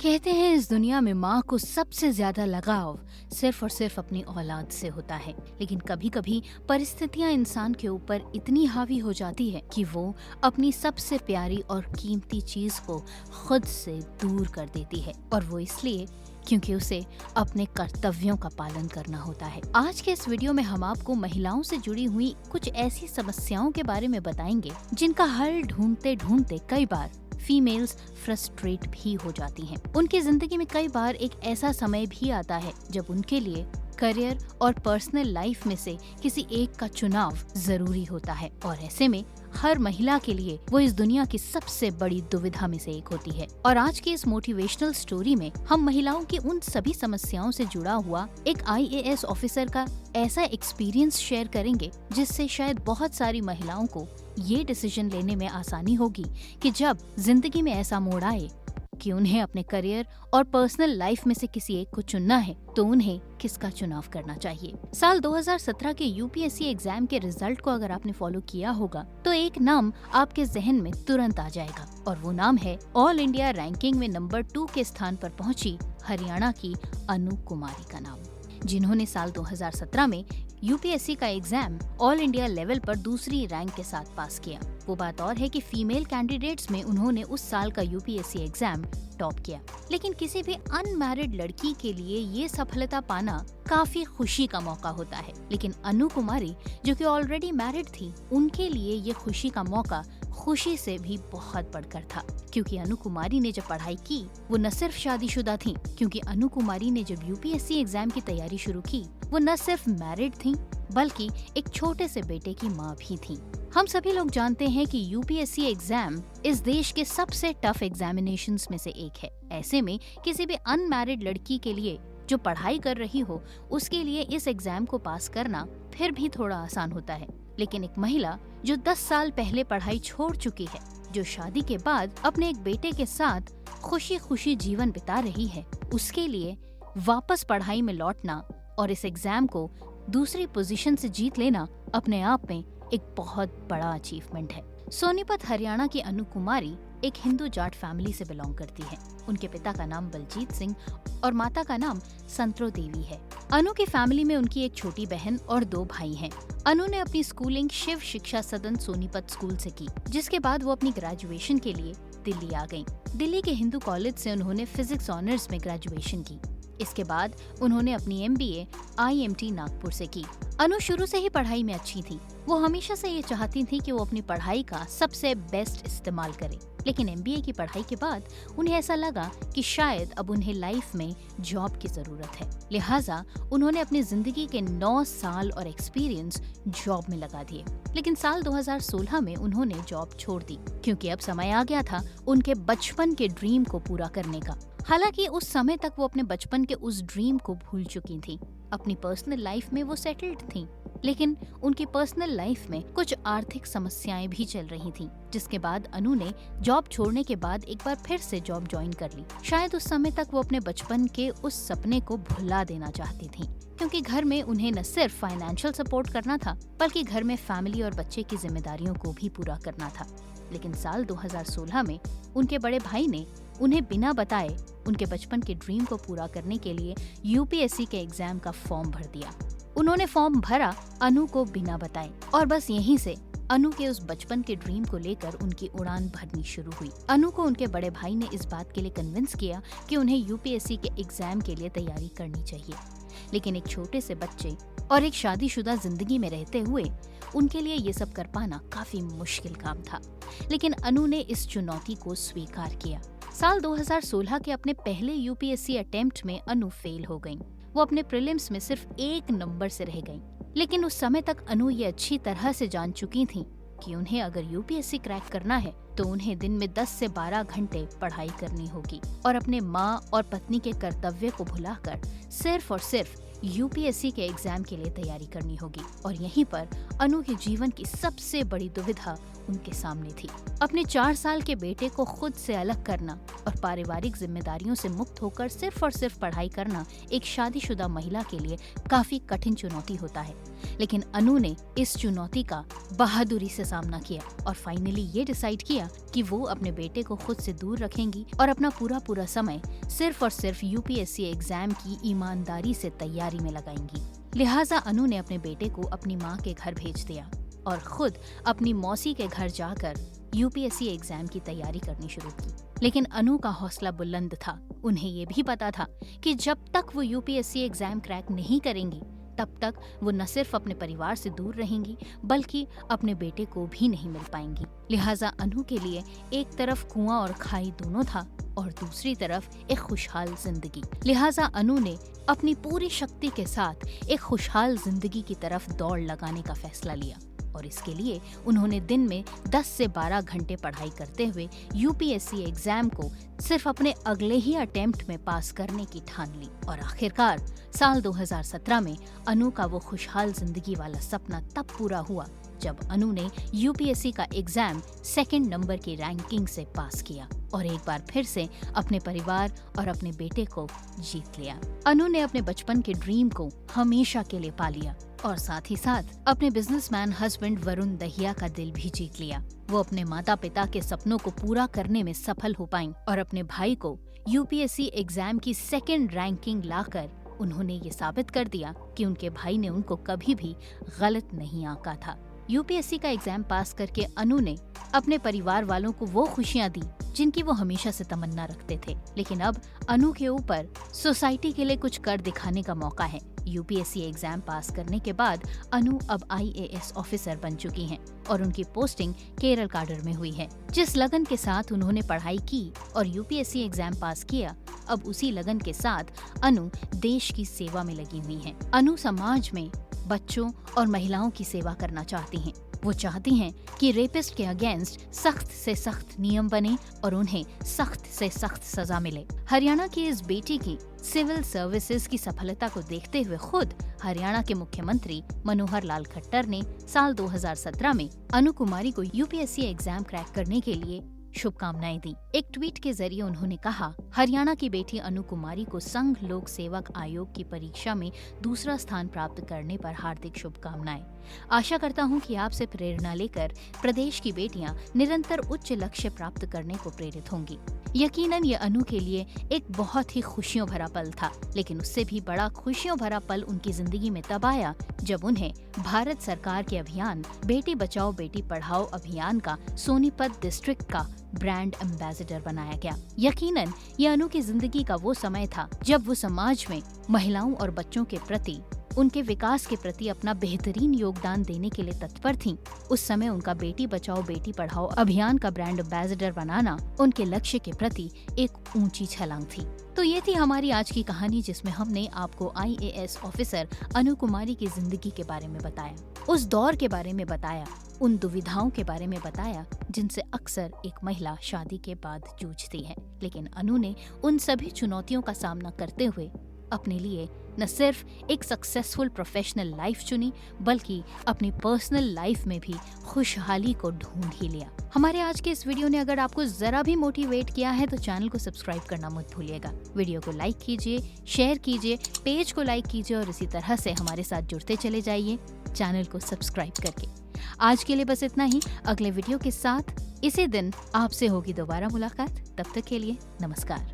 कहते हैं इस दुनिया में माँ को सबसे ज्यादा लगाव सिर्फ और सिर्फ अपनी औलाद से होता है, लेकिन कभी कभी परिस्थितियाँ इंसान के ऊपर इतनी हावी हो जाती है कि वो अपनी सबसे प्यारी और कीमती चीज को खुद से दूर कर देती है, और वो इसलिए क्योंकि उसे अपने कर्तव्यों का पालन करना होता है। आज के इस वीडियो में हम आपको महिलाओं से जुड़ी हुई कुछ ऐसी समस्याओं के बारे में बताएंगे जिनका हल ढूंढते ढूंढते कई बार फीमेल्स फ्रस्ट्रेट भी हो जाती हैं। उनकी जिंदगी में कई बार एक ऐसा समय भी आता है जब उनके लिए करियर और पर्सनल लाइफ में से किसी एक का चुनाव जरूरी होता है, और ऐसे में हर महिला के लिए वो इस दुनिया की सबसे बड़ी दुविधा में से एक होती है। और आज की इस मोटिवेशनल स्टोरी में हम महिलाओं की उन सभी समस्याओं से जुड़ा हुआ एक IAS ऑफिसर का ऐसा एक्सपीरियंस शेयर करेंगे जिससे शायद बहुत सारी महिलाओं को ये डिसीजन लेने में आसानी होगी कि जब जिंदगी में ऐसा मोड़ आए कि उन्हें अपने करियर और पर्सनल लाइफ में से किसी एक को चुनना है तो उन्हें किसका चुनाव करना चाहिए। साल 2017 के UPSC एग्जाम के रिजल्ट को अगर आपने फॉलो किया होगा तो एक नाम आपके जहन में तुरंत आ जाएगा, और वो नाम है ऑल इंडिया रैंकिंग में नंबर 2 के स्थान पर पहुंची हरियाणा की अनु कुमारी का नाम, जिन्होंने साल 2017 में UPSC का एग्जाम ऑल इंडिया लेवल पर दूसरी रैंक के साथ पास किया। वो बात और है कि फीमेल कैंडिडेट्स में उन्होंने उस साल का UPSC एग्जाम टॉप किया। लेकिन किसी भी अनमैरिड लड़की के लिए ये सफलता पाना काफी खुशी का मौका होता है, लेकिन अनु कुमारी जो कि ऑलरेडी मैरिड थी, उनके लिए ये खुशी का मौका खुशी से भी बहुत बढ़कर था, क्योंकि अनु कुमारी ने जब पढ़ाई की वो न सिर्फ शादीशुदा थी, क्योंकि अनु कुमारी ने जब UPSC एग्जाम की तैयारी शुरू की वो न सिर्फ मैरिड थी बल्कि एक छोटे से बेटे की माँ भी थी। हम सभी लोग जानते हैं कि UPSC एग्जाम इस देश के सबसे टफ एग्जामिनेशंस में से एक है। ऐसे में किसी भी अनमैरिड लड़की के लिए जो पढ़ाई कर रही हो उसके लिए इस एग्जाम को पास करना फिर भी थोड़ा आसान होता है, लेकिन एक महिला जो 10 साल पहले पढ़ाई छोड़ चुकी है, जो शादी के बाद अपने एक बेटे के साथ खुशी खुशी जीवन बिता रही है, उसके लिए वापस पढ़ाई में लौटना और इस एग्जाम को दूसरी पोजीशन से जीत लेना अपने आप में एक बहुत बड़ा अचीवमेंट है। सोनीपत हरियाणा की अनु कुमारी एक हिंदू जाट फैमिली से बिलोंग करती है। उनके पिता का नाम बलजीत सिंह और माता का नाम संत्रो देवी है। अनु की फैमिली में उनकी एक छोटी बहन और 2 भाई हैं। अनु ने अपनी स्कूलिंग शिव शिक्षा सदन सोनीपत स्कूल से की, जिसके बाद वो अपनी ग्रेजुएशन के लिए दिल्ली आ गयी। दिल्ली के हिंदू कॉलेज से उन्होंने फिजिक्स ऑनर्स में ग्रेजुएशन की। इसके बाद उन्होंने अपनी MBA IMT नागपुर से की। अनु शुरू से ही पढ़ाई में अच्छी थी। वो हमेशा से ये चाहती थी कि वो अपनी पढ़ाई का सबसे बेस्ट इस्तेमाल करे, लेकिन MBA की पढ़ाई के बाद उन्हें ऐसा लगा कि शायद अब उन्हें लाइफ में जॉब की जरूरत है। लिहाजा उन्होंने अपनी जिंदगी के 9 साल और एक्सपीरियंस जॉब में लगा दिए। लेकिन साल 2016 में उन्होंने जॉब छोड़ दी, क्योंकि अब समय आ गया था उनके बचपन के ड्रीम को पूरा करने का। हालांकि उस समय तक वो अपने बचपन के उस ड्रीम को भूल चुकी थी। अपनी पर्सनल लाइफ में वो सेटल्ड थी, लेकिन उनकी पर्सनल लाइफ में कुछ आर्थिक समस्याएं भी चल रही थीं, जिसके बाद अनु ने जॉब छोड़ने के बाद एक बार फिर से जॉब ज्वाइन कर ली। शायद उस समय तक वो अपने बचपन के उस सपने को भुला देना चाहती थी, क्योंकि घर में उन्हें न सिर्फ फाइनेंशियल सपोर्ट करना था बल्कि घर में फैमिली और बच्चे की जिम्मेदारियों को भी पूरा करना था। लेकिन साल 2016 में उनके बड़े भाई ने उन्हें बिना बताए उनके बचपन के ड्रीम को पूरा करने के लिए UPSC के एग्जाम का फॉर्म भर दिया। उन्होंने फॉर्म भरा अनु को बिना बताए, और बस यहीं से अनु के उस बचपन के ड्रीम को लेकर उनकी उड़ान भरनी शुरू हुई। अनु को उनके बड़े भाई ने इस बात के लिए कन्विंस किया कि उन्हें UPSC के एग्जाम के लिए तैयारी करनी चाहिए, लेकिन एक छोटे से बच्चे और एक शादीशुदा जिंदगी में रहते हुए उनके लिए ये सब कर पाना काफी मुश्किल काम था। लेकिन अनु ने इस चुनौती को स्वीकार किया। साल 2016 के अपने पहले UPSC अटेम्प्ट में अनु फेल हो गयी। वो अपने प्रीलिम्स में सिर्फ 1 नंबर से रह गयी। लेकिन उस समय तक अनु ये अच्छी तरह से जान चुकी थी कि उन्हें अगर UPSC क्रैक करना है तो उन्हें दिन में 10 से 12 घंटे पढ़ाई करनी होगी, और अपने माँ और पत्नी के कर्तव्य को भुलाकर सिर्फ और सिर्फ यूपीएससी के एग्जाम के लिए तैयारी करनी होगी और यहीं पर अनु के जीवन की सबसे बड़ी दुविधा उनके सामने थी। अपने 4 साल के बेटे को खुद से अलग करना और पारिवारिक जिम्मेदारियों से मुक्त होकर सिर्फ और सिर्फ पढ़ाई करना एक शादीशुदा महिला के लिए काफी कठिन चुनौती होता है। लेकिन अनु ने इस चुनौती का बहादुरी से सामना किया और फाइनली ये डिसाइड किया कि वो अपने बेटे को खुद से दूर रखेंगी और अपना पूरा समय सिर्फ और सिर्फ यूपीएससी एग्जाम की ईमानदारी से तैयारी में लगाएंगी। लिहाजा अनु ने अपने बेटे को अपनी माँ के घर भेज दिया और खुद अपनी मौसी के घर जाकर यूपीएससी एग्जाम की तैयारी करनी शुरू की। लेकिन अनु का हौसला बुलंद था। उन्हें ये भी पता था कि जब तक वो यूपीएससी एग्जाम क्रैक नहीं करेंगी तब तक वो न सिर्फ अपने परिवार से दूर रहेंगी बल्कि अपने बेटे को भी नहीं मिल पाएंगी। लिहाजा अनु के लिए एक तरफ कुआं और खाई दोनों था और दूसरी तरफ एक खुशहाल जिंदगी। लिहाजा अनु ने अपनी पूरी शक्ति के साथ एक खुशहाल जिंदगी की तरफ दौड़ लगाने का फैसला लिया और इसके लिए उन्होंने दिन में 10 से 12 घंटे पढ़ाई करते हुए यूपीएससी एग्जाम को सिर्फ अपने अगले ही अटेम्प्ट में पास करने की ठान ली। और आखिरकार साल 2017 में अनु का वो खुशहाल जिंदगी वाला सपना तब पूरा हुआ जब अनु ने यूपीएससी का एग्जाम 2nd नंबर की रैंकिंग से पास किया और एक बार फिर से अपने परिवार और अपने बेटे को जीत लिया। अनु ने अपने बचपन के ड्रीम को हमेशा के लिए पा लिया और साथ ही साथ अपने बिजनेसमैन हस्बैंड वरुण दहिया का दिल भी जीत लिया। वो अपने माता पिता के सपनों को पूरा करने में सफल हो पाईं और अपने भाई को यूपीएससी एग्जाम की 2nd रैंकिंग लाकर उन्होंने ये साबित कर दिया कि उनके भाई ने उनको कभी भी गलत नहीं आंका था। यूपीएससी का एग्जाम पास करके अनु ने अपने परिवार वालों को वो खुशियां दी जिनकी वो हमेशा से तमन्ना रखते थे। लेकिन अब अनु के ऊपर सोसाइटी के लिए कुछ कर दिखाने का मौका है। यूपीएससी एग्जाम पास करने के बाद अनु अब आईएएस ऑफिसर बन चुकी हैं और उनकी पोस्टिंग केरल काडर में हुई है। जिस लगन के साथ उन्होंने पढ़ाई की और यूपीएससी एग्जाम पास किया, अब उसी लगन के साथ अनु देश की सेवा में लगी हुई हैं। अनु समाज में बच्चों और महिलाओं की सेवा करना चाहती हैं। वो चाहती हैं कि रेपिस्ट के अगेंस्ट सख्त से सख्त नियम बने और उन्हें सख्त से सख्त सजा मिले। हरियाणा की इस बेटी की सिविल सर्विसेज की सफलता को देखते हुए खुद हरियाणा के मुख्यमंत्री मनोहर लाल खट्टर ने साल 2017 में अनु कुमारी को यूपीएससी एग्जाम क्रैक करने के लिए शुभकामनाएं दी। एक ट्वीट के जरिए उन्होंने कहा, हरियाणा की बेटी अनु कुमारी को संघ लोक सेवक आयोग की परीक्षा में दूसरा स्थान प्राप्त करने पर हार्दिक शुभकामनाएं। आशा करता हूं कि आपसे प्रेरणा लेकर प्रदेश की बेटियां निरंतर उच्च लक्ष्य प्राप्त करने को प्रेरित होंगी। यकीनन ये अनु के लिए एक बहुत ही खुशियों भरा पल था, लेकिन उससे भी बड़ा खुशियों भरा पल उनकी जिंदगी में तब आया जब उन्हें भारत सरकार के अभियान बेटी बचाओ बेटी पढ़ाओ अभियान का सोनीपत डिस्ट्रिक्ट का ब्रांड एम्बेसडर बनाया गया। यकीनन ये अनु की जिंदगी का वो समय था जब वो समाज में महिलाओं और बच्चों के प्रति, उनके विकास के प्रति अपना बेहतरीन योगदान देने के लिए तत्पर थीं। उस समय उनका बेटी बचाओ बेटी पढ़ाओ अभियान का ब्रांड एम्बेसडर बनाना उनके लक्ष्य के प्रति एक ऊंची छलांग थी। तो ये थी हमारी आज की कहानी, जिसमें हमने आपको आईएएस ऑफिसर अनु कुमारी की जिंदगी के बारे में बताया, उस दौर के बारे में बताया, उन दुविधाओं के बारे में बताया जिनसे अक्सर एक महिला शादी के बाद जूझती है। लेकिन अनु ने उन सभी चुनौतियों का सामना करते हुए अपने लिए न सिर्फ एक सक्सेसफुल प्रोफेशनल लाइफ चुनी, बल्कि अपनी पर्सनल लाइफ में भी खुशहाली को ढूंढ ही लिया। हमारे आज के इस वीडियो ने अगर आपको जरा भी मोटिवेट किया है तो चैनल को सब्सक्राइब करना मत भूलिएगा। वीडियो को लाइक कीजिए, शेयर कीजिए, पेज को लाइक कीजिए और इसी तरह से हमारे साथ जुड़ते चले जाइए चैनल को सब्सक्राइब करके। आज के लिए बस इतना ही। अगले वीडियो के साथ इसी दिन आपसे होगी दोबारा मुलाकात। तब तक के लिए नमस्कार।